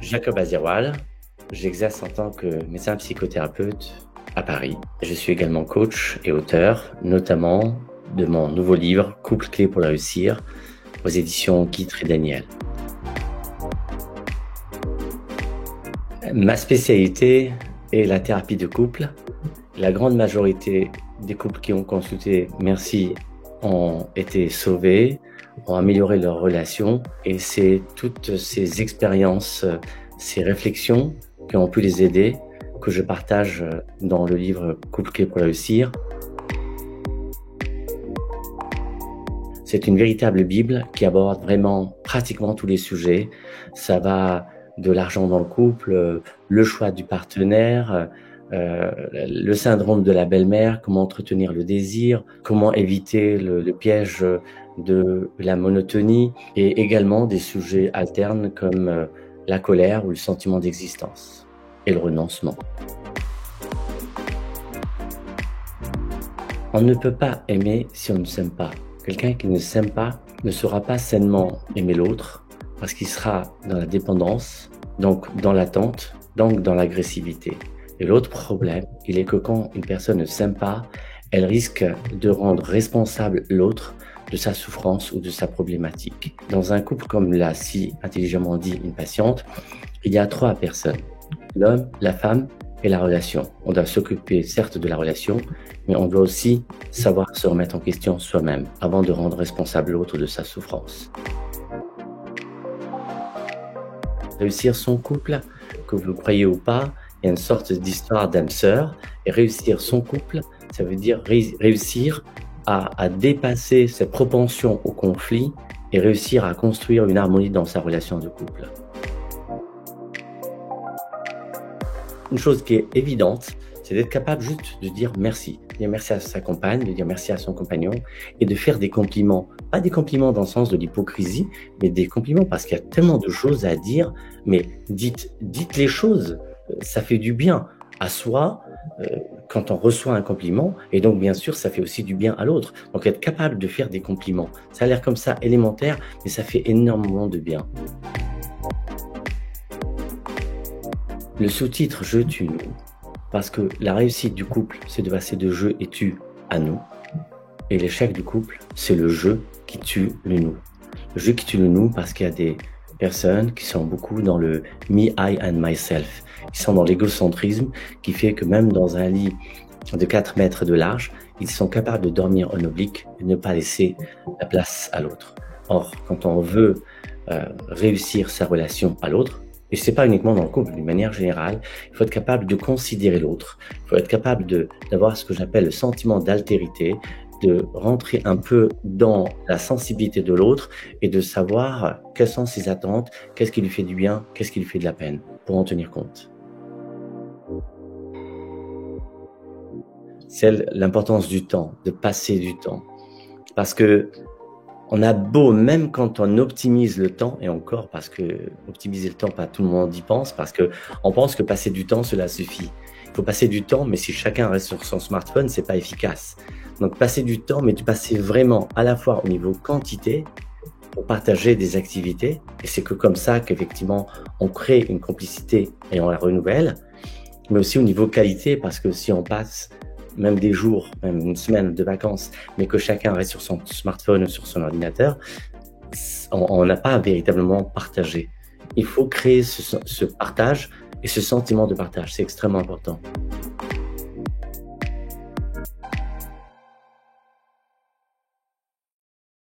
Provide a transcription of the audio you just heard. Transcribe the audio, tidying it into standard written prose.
Jacob Aziroual, j'exerce en tant que médecin psychothérapeute à Paris. Je suis également coach et auteur, notamment de mon nouveau livre « Couple clé pour réussir » aux éditions Guitry Daniel. Ma spécialité est la thérapie de couple. La grande majorité des couples qui ont consulté, merci, ont été sauvés, ont amélioré leur relation, et c'est toutes ces expériences, ces réflexions qui ont pu les aider que je partage dans le livre Couple clé pour réussir. C'est une véritable Bible qui aborde vraiment pratiquement tous les sujets. Ça va de l'argent dans le couple, le choix du partenaire, le syndrome de la belle-mère, comment entretenir le désir, comment éviter le piège de la monotonie, et également des sujets alternes comme la colère ou le sentiment d'existence et le renoncement. On ne peut pas aimer si on ne s'aime pas. Quelqu'un qui ne s'aime pas ne saura pas sainement aimer l'autre parce qu'il sera dans la dépendance, donc dans l'attente, donc dans l'agressivité. Et l'autre problème, il est que quand une personne ne s'aime pas, elle risque de rendre responsable l'autre de sa souffrance ou de sa problématique. Dans un couple, comme l'a si intelligemment dit une patiente, il y a 3 personnes: l'homme, la femme et la relation. On doit s'occuper certes de la relation, mais on doit aussi savoir se remettre en question soi-même avant de rendre responsable l'autre de sa souffrance. Réussir son couple, que vous le croyez ou pas, il y a une sorte d'histoire d'âme sœur, et réussir son couple, ça veut dire réussir à dépasser cette propension au conflit et réussir à construire une harmonie dans sa relation de couple. Une chose qui est évidente, c'est d'être capable juste de dire merci. De dire merci à sa compagne, de dire merci à son compagnon, et de faire des compliments. Pas des compliments dans le sens de l'hypocrisie, mais des compliments parce qu'il y a tellement de choses à dire, mais dites les choses. Ça fait du bien à soi quand on reçoit un compliment, et donc bien sûr ça fait aussi du bien à l'autre. Donc être capable de faire des compliments, ça a l'air comme ça élémentaire, mais ça fait énormément de bien. Le sous-titre « Je tue nous », parce que la réussite du couple, c'est de passer de je et tu à nous, et l'échec du couple, c'est le je qui tue le nous. Le je qui tue le nous parce qu'il y a des personnes qui sont beaucoup dans le me, I and myself, qui sont dans l'égocentrisme, qui fait que même dans un lit de 4 mètres de large, ils sont capables de dormir en oblique et ne pas laisser la place à l'autre. Or, quand on veut réussir sa relation à l'autre, et c'est pas uniquement dans le couple, d'une manière générale, il faut être capable de considérer l'autre, il faut être capable d'avoir ce que j'appelle le sentiment d'altérité, de rentrer un peu dans la sensibilité de l'autre et de savoir quelles sont ses attentes, qu'est-ce qui lui fait du bien, qu'est-ce qui lui fait de la peine, pour en tenir compte. C'est l'importance du temps, de passer du temps. Parce que on a beau, même quand on optimise le temps, et encore parce que optimiser le temps, pas tout le monde y pense, parce que on pense que passer du temps, cela suffit. Il faut passer du temps, mais si chacun reste sur son smartphone, c'est pas efficace. Donc passer du temps, mais de passer vraiment à la fois au niveau quantité, pour partager des activités, et c'est que comme ça qu'effectivement on crée une complicité et on la renouvelle, mais aussi au niveau qualité, parce que si on passe même des jours, même une semaine de vacances, mais que chacun reste sur son smartphone ou sur son ordinateur, on n'a pas véritablement partagé. Il faut créer ce partage et ce sentiment de partage, c'est extrêmement important.